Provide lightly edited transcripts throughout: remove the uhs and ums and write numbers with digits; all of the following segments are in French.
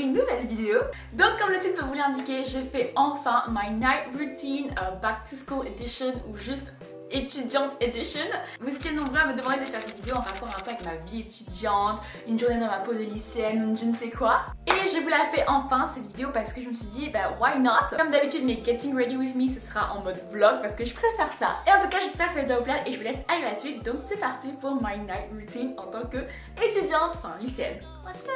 une nouvelle vidéo. Donc comme le titre peut vous l'indiquer, je fais enfin my night routine back to school edition ou juste étudiante edition. Vous étiez nombreux à me demander de faire cette vidéo en rapport un peu avec ma vie étudiante, une journée dans ma peau de lycéenne, je ne sais quoi. Et je vous la fais enfin cette vidéo parce que je me suis dit bah why not. Comme d'habitude mes getting ready with me ce sera en mode vlog parce que je préfère ça. Et en tout cas j'espère que ça va vous plaire et je vous laisse aller la suite. Donc c'est parti pour my night routine en tant que étudiante, enfin lycéenne. Let's go!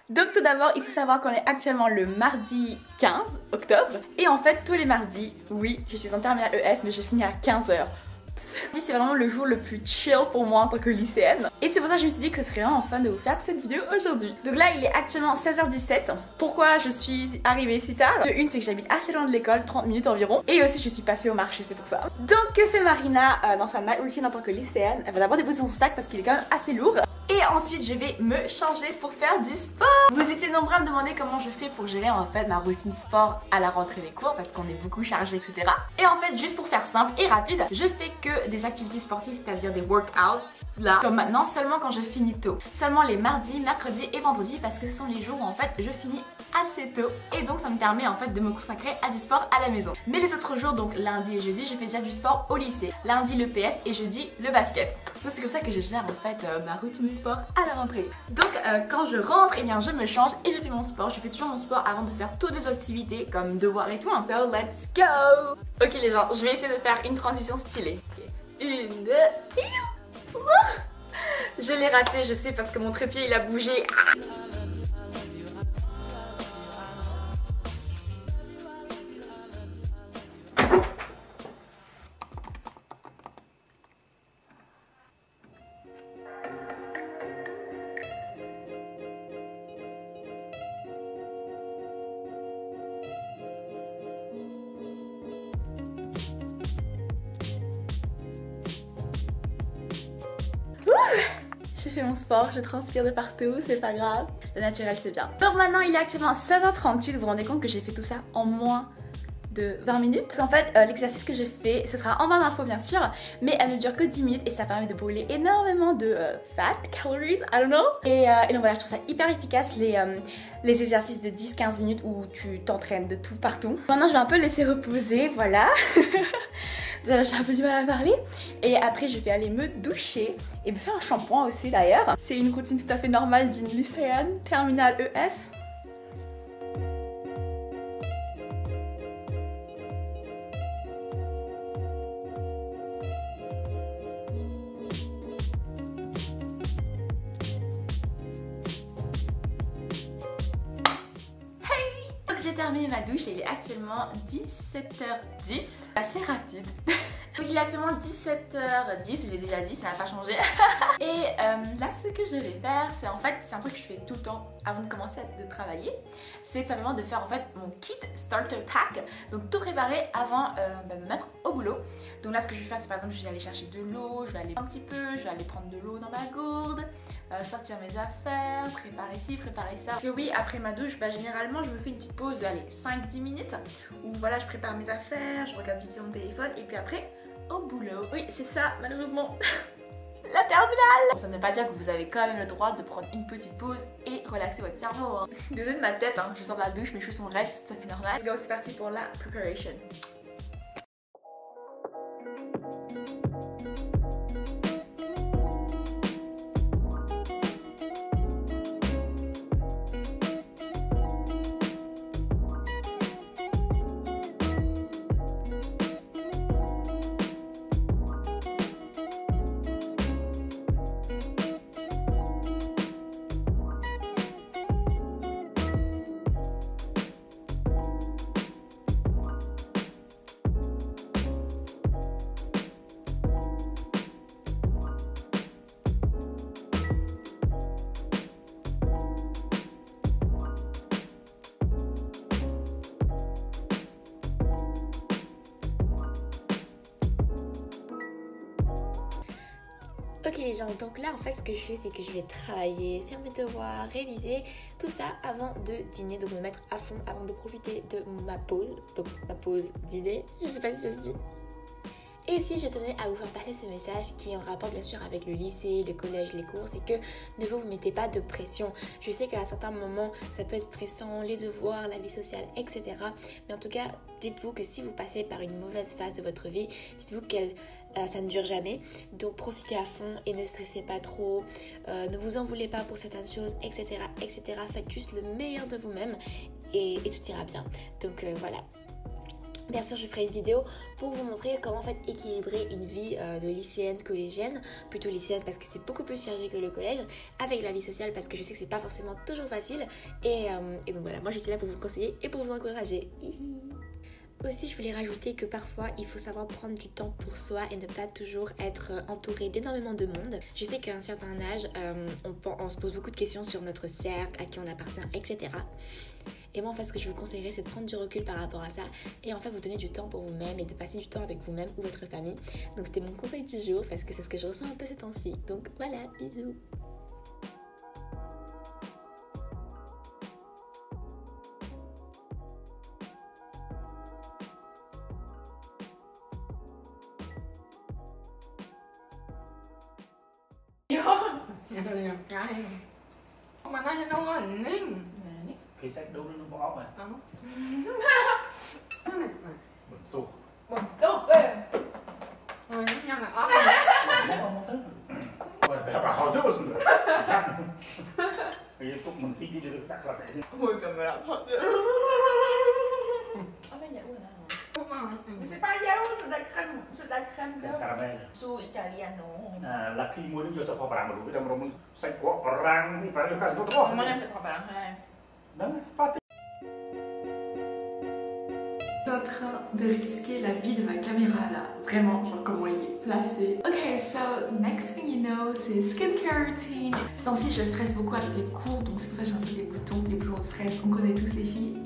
Donc tout d'abord, il faut savoir qu'on est actuellement le mardi 15 octobre. Et en fait, tous les mardis, oui, je suis en terminale ES, mais je finis à 15 h. C'est vraiment le jour le plus chill pour moi en tant que lycéenne. Et c'est pour ça que je me suis dit que ce serait vraiment fun de vous faire cette vidéo aujourd'hui. Donc là, il est actuellement 16h17. Pourquoi je suis arrivée si tard? Une, c'est que j'habite assez loin de l'école, 30 minutes environ. Et aussi, je suis passée au marché, c'est pour ça. Donc, que fait Marina dans sa night routine en tant que lycéenne? Elle va d'abord déposer son sac parce qu'il est quand même assez lourd. Et ensuite je vais me changer pour faire du sport. Vous étiez nombreux à me demander comment je fais pour gérer en fait ma routine sport à la rentrée des cours parce qu'on est beaucoup chargé etc. Et en fait juste pour faire simple et rapide, je fais que des activités sportives, c'est-à-dire des workouts là comme maintenant seulement quand je finis tôt. Seulement les mardis, mercredis et vendredis parce que ce sont les jours où en fait je finis assez tôt et donc ça me permet en fait de me consacrer à du sport à la maison. Mais les autres jours, donc lundi et jeudi, je fais déjà du sport au lycée. Lundi le PS et jeudi le basket. Donc c'est comme ça que je gère en fait ma routine sport à la rentrée. Donc quand je rentre, eh bien je me change et je fais mon sport. Je fais toujours mon sport avant de faire toutes les activités comme devoirs et tout. So let's go! Ok les gens, je vais essayer de faire une transition stylée. Une, deux... Je l'ai raté, je sais parce que mon trépied il a bougé. J'ai fait mon sport, je transpire de partout, c'est pas grave. Le naturel c'est bien. Donc maintenant il est actuellement 16h38, vous vous rendez compte que j'ai fait tout ça en moins de 20 minutes. En fait l'exercice que je fais, ce sera en barre d'infos bien sûr, mais elle ne dure que 10 minutes et ça permet de brûler énormément de fat, calories, I don't know. Et donc voilà, je trouve ça hyper efficace les exercices de 10-15 minutes où tu t'entraînes de tout partout. Maintenant je vais un peu laisser reposer, voilà. J'ai un peu du mal à parler. Et après je vais aller me doucher et me faire un shampoing aussi d'ailleurs. C'est une routine tout à fait normale d'une lycéenne, terminale ES. J'ai terminé ma douche et il est actuellement 17h10, assez rapide. Donc il est actuellement 17h10, il est déjà 10, ça n'a pas changé. Et là ce que je vais faire, c'est en fait, c'est un truc que je fais tout le temps avant de commencer à travailler. C'est simplement de faire en fait mon kit starter pack. Donc tout préparer avant de me mettre au boulot. Donc là ce que je vais faire c'est par exemple je vais aller chercher de l'eau, je vais aller un petit peu, je vais aller prendre de l'eau dans ma gourde. Sortir mes affaires, préparer ci, préparer ça. Parce que oui, après ma douche, bah, généralement je me fais une petite pause de 5-10 minutes où voilà, je prépare mes affaires, je regarde vite sur mon téléphone et puis après au boulot. Oui, c'est ça, malheureusement. La terminale. Ça ne veut pas dire que vous avez quand même le droit de prendre une petite pause et relaxer votre cerveau. Hein. Désolée de ma tête, hein. Je sors de la douche, mes cheveux sont raides, c'est tout à fait normal. Let's go, c'est parti pour la preparation. Ok les gens, donc là en fait ce que je fais c'est que je vais travailler, faire mes devoirs, réviser, tout ça avant de dîner, donc me mettre à fond avant de profiter de ma pause, donc ma pause dîner, je sais pas si ça se dit. Et aussi je tenais à vous faire passer ce message qui est en rapport bien sûr avec le lycée, le collège, les cours, c'est que ne vous mettez pas de pression. Je sais qu'à certains moments ça peut être stressant, les devoirs, la vie sociale, etc. Mais en tout cas, dites-vous que si vous passez par une mauvaise phase de votre vie, dites-vous que ça ne dure jamais. Donc profitez à fond et ne stressez pas trop, ne vous en voulez pas pour certaines choses, etc. etc. Faites juste le meilleur de vous-même et tout ira bien. Donc voilà. Bien sûr, je ferai une vidéo pour vous montrer comment en fait équilibrer une vie de lycéenne, collégienne, plutôt lycéenne parce que c'est beaucoup plus chargé que le collège, avec la vie sociale parce que je sais que c'est pas forcément toujours facile. Et donc voilà, moi je suis là pour vous conseiller et pour vous encourager. Aussi, je voulais rajouter que parfois, il faut savoir prendre du temps pour soi et ne pas toujours être entouré d'énormément de monde. Je sais qu'à un certain âge, on se pose beaucoup de questions sur notre cercle, à qui on appartient, etc. Et moi, en fait, ce que je vous conseillerais, c'est de prendre du recul par rapport à ça et en fait, vous donner du temps pour vous-même et de passer du temps avec vous-même ou votre famille. Donc, c'était mon conseil du jour parce que c'est ce que je ressens un peu ces temps-ci. Donc, voilà, bisous! Mà nói cho nó hình nín Khi sách đúng nó bỏ ốc này. Bật tu. Bật tu kìa. Nhân là ốc này. Không thức. Rồi để bà hỏi thức rồi xin. Thì lúc mình khi đi được chắc là sẽ. Ui camera thật vậy. C'est pas crème Caramel. su italiano. Là khi mua nước vô sao bà mà đủ trong rồi mình sách của rang đi phải được cái gì đó. Không em sẽ pas hai. Đấy, pas En train de risquer la vie de ma caméra là, vraiment, genre comment il est placé. Ok, so next thing you know, c'est skincare routine. Ces temps-ci, je stresse beaucoup avec les cours, donc c'est pour ça que j'ai un peu les boutons de stress. On connaît tous les filles.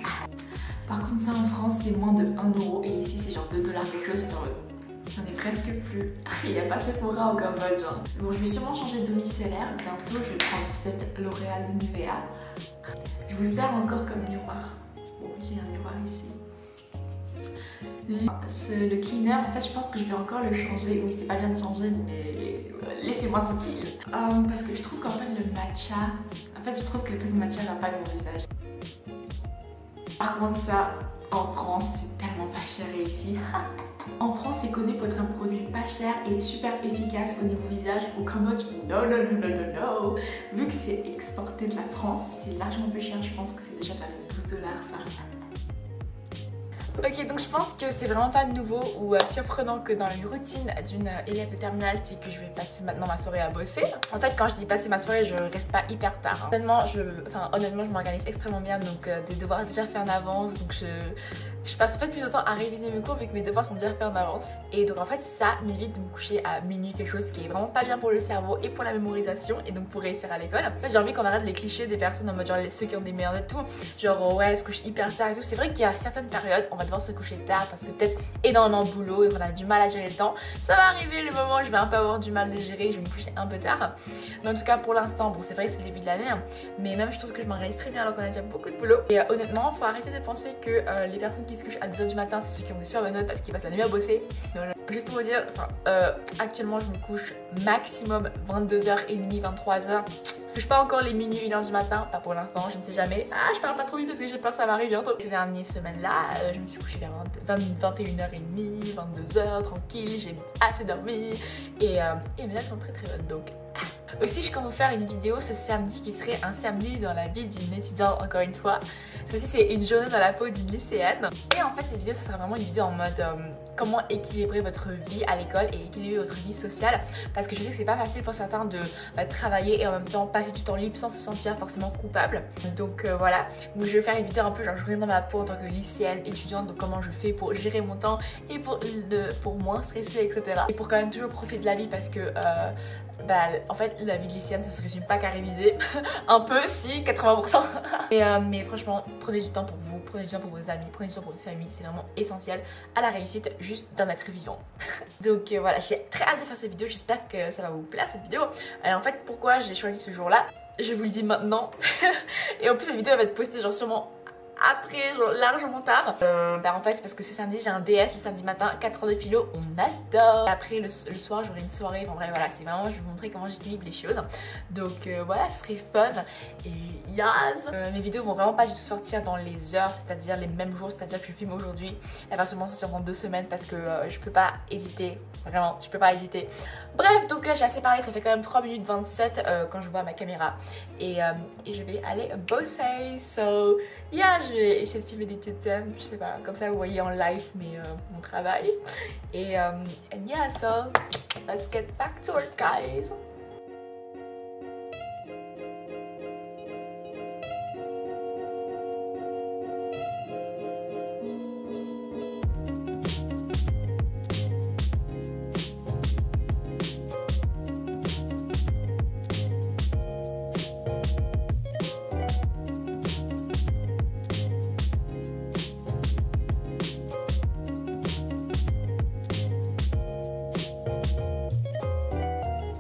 Par contre, ça en France, c'est moins de 1€, et ici, c'est genre 2$ quelque chose. J'en ai presque plus. Il n'y a pas Sephora au Cambodge. Hein. Bon, je vais sûrement changer de domiciliaire. Bientôt, je vais prendre peut-être L'Oréal ou Nivea. Je vous sers encore comme miroir. Bon, j'ai un miroir ici. Le cleaner, en fait, je pense que je vais encore le changer. Oui, c'est pas bien de changer, mais laissez-moi tranquille. Parce que je trouve qu'en fait, le matcha... En fait, je trouve que le truc matcha va pas avec mon visage. Par contre, ça, en France, c'est tellement pas cher et ici. En France, c'est connu pour être un produit pas cher et super efficace au niveau visage. Au Cambodge, non. Vu que c'est exporté de la France, c'est largement plus cher. Je pense que c'est déjà pas $12 ça. Ok, donc je pense que c'est vraiment pas nouveau ou surprenant que dans les routines d'une élève de terminale, c'est que je vais passer maintenant ma soirée à bosser. En fait, quand je dis passer ma soirée, je reste pas hyper tard. Honnêtement, je m'organise extrêmement bien, donc des devoirs déjà faits en avance, donc je passe en fait plus de temps à réviser mes cours vu que mes devoirs sont déjà faits en avance. Et donc en fait, ça m'évite de me coucher à minuit, quelque chose qui est vraiment pas bien pour le cerveau et pour la mémorisation et donc pour réussir à l'école. En fait, j'ai envie qu'on arrête les clichés des personnes en mode genre ceux qui ont des meilleures notes et tout, genre ouais, elles se couchent hyper tard et tout. C'est vrai qu'il y a certaines périodes, on va devoir se coucher tard parce que peut-être énormément de boulot et qu'on a du mal à gérer le temps. Ça va arriver le moment où je vais un peu avoir du mal de gérer, je vais me coucher un peu tard. Mais en tout cas pour l'instant, bon c'est vrai que c'est le début de l'année, hein, mais même je trouve que je m'organise très bien alors qu'on a déjà beaucoup de boulot. Et honnêtement, faut arrêter de penser que les personnes qui se couchent à 10h du matin, c'est ceux qui ont des super bonnes notes parce qu'ils passent la nuit à bosser. Non. Juste pour vous dire, actuellement je me couche maximum 22h30, 23h. Je touche pas encore les minuit 1h du matin, pas pour l'instant, je ne sais jamais. Ah, je parle pas trop vite parce que j'ai peur que ça m'arrive bientôt. Ces dernières semaines-là, je me suis couchée vers 21h30, 22h, tranquille, j'ai assez dormi. Et mes notes sont très très bonnes donc. Aussi, je compte vous faire une vidéo ce samedi qui serait un samedi dans la vie d'une étudiante, encore une fois. Ceci, c'est une journée dans la peau d'une lycéenne. Et en fait, cette vidéo, ce sera vraiment une vidéo en mode comment équilibrer votre vie à l'école et équilibrer votre vie sociale. Parce que je sais que c'est pas facile pour certains de travailler et en même temps passer du temps libre sans se sentir forcément coupable. Donc voilà, donc je vais faire une vidéo un peu genre journée dans ma peau en tant que lycéenne, étudiante, donc comment je fais pour gérer mon temps et pour moins stresser, etc. Et pour quand même toujours profiter de la vie parce que en fait la vie de lycéenne ça se résume pas qu'à réviser. Un peu si, 80%. Mais franchement, prenez du temps pour vous, prenez du temps pour vos amis, prenez du temps pour votre famille, c'est vraiment essentiel à la réussite juste d'un être vivant. Donc voilà, j'ai très hâte de faire cette vidéo, j'espère que ça va vous plaire cette vidéo. En fait, pourquoi j'ai choisi ce jour là, je vous le dis maintenant. Et en plus cette vidéo elle va être postée genre sûrement après, genre largement tard. Bah en fait c'est parce que ce samedi j'ai un DS le samedi matin, 4 heures de philo, on adore. Après le soir j'aurai une soirée, enfin bref voilà, c'est vraiment, je vais vous montrer comment j'équilibre les choses. Donc voilà, ce serait fun. Et yes, mes vidéos vont vraiment pas du tout sortir dans les heures, c'est-à-dire les mêmes jours, c'est-à-dire que je filme aujourd'hui, elle va seulement sortir dans 2 semaines parce que je peux pas hésiter, vraiment, je peux pas hésiter. Bref, donc là j'ai assez parlé, ça fait quand même 3 minutes 27 quand je vois ma caméra et je vais aller bosser. So yeah, je vais essayer de filmer des petites scènes, je sais pas, comme ça vous voyez en live mon travail. Et and yeah, so let's get back to work guys.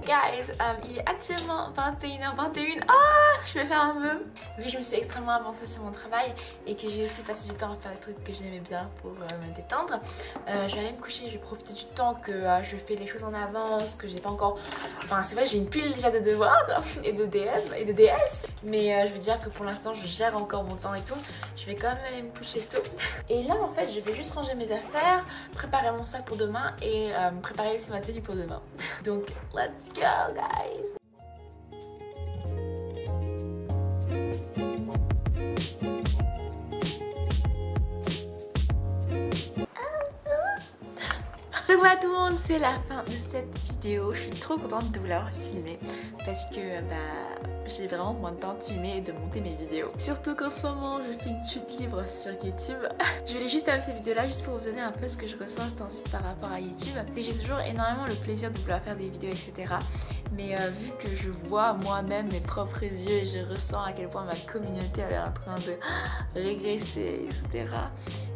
Guys, il est actuellement 21h21. Ah, je vais faire un vœu. Vu que je me suis extrêmement avancée sur mon travail et que j'ai aussi passé du temps à faire des trucs que j'aimais bien pour me détendre, je vais aller me coucher. Je vais profiter du temps que je fais les choses en avance, que j'ai pas encore. Enfin, c'est vrai, j'ai une pile déjà de devoirs et de DM et de DS. Mais je veux dire que pour l'instant, je gère encore mon temps et tout. Je vais quand même aller me coucher tôt. Et là, en fait, je vais juste ranger mes affaires, préparer mon sac pour demain et préparer aussi ma tenue pour demain. Donc, let's go, guys. Donc voilà tout le monde, c'est la fin de cette vidéo. Je suis trop contente de vous l'avoir filmée parce que j'ai vraiment moins de temps de filmer et de monter mes vidéos. Surtout qu'en ce moment je fais une chute libre sur YouTube. Je voulais juste faire cette vidéo là juste pour vous donner un peu ce que je ressens ce temps-ci par rapport à YouTube. Et j'ai toujours énormément le plaisir de vouloir faire des vidéos etc. Mais vu que je vois moi-même mes propres yeux et je ressens à quel point ma communauté elle est en train de régresser etc.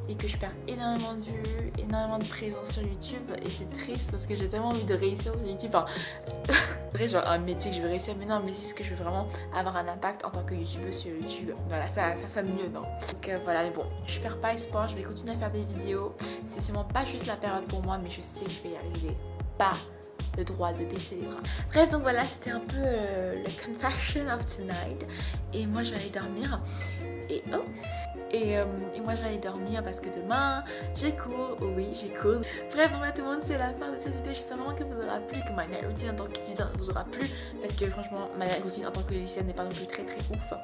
Et que je perds énormément de vues, énormément de présence sur YouTube et c'est triste parce que j'ai tellement envie de réussir sur YouTube. Enfin, vrai genre un métier que je veux réussir mais non, mais c'est ce que je veux vraiment avoir un impact en tant que youtubeuse sur YouTube. Voilà, ça sonne mieux, non? Donc voilà, mais bon, je perds pas espoir, je vais continuer à faire des vidéos. C'est sûrement pas juste la période pour moi, mais je sais que je vais y arriver. Pas le droit de baisser les bras. Bref, donc voilà, c'était un peu le confession of tonight. Et moi je vais aller dormir. Et moi je vais aller dormir parce que demain j'ai cours, oui j'ai cours. Bref donc tout le monde, c'est la fin de cette vidéo. J'espère vraiment que vous aura plu, que ma night routine en tant qu'étudiante vous aura plu. Parce que franchement ma night routine en tant que lycéenne n'est pas non plus très ouf.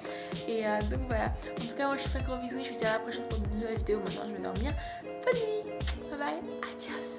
Et donc voilà, en tout cas moi je vous fais un gros bisou. Je vous dis à la prochaine pour une nouvelle vidéo. Maintenant je vais dormir. Bonne nuit, bye bye, adios.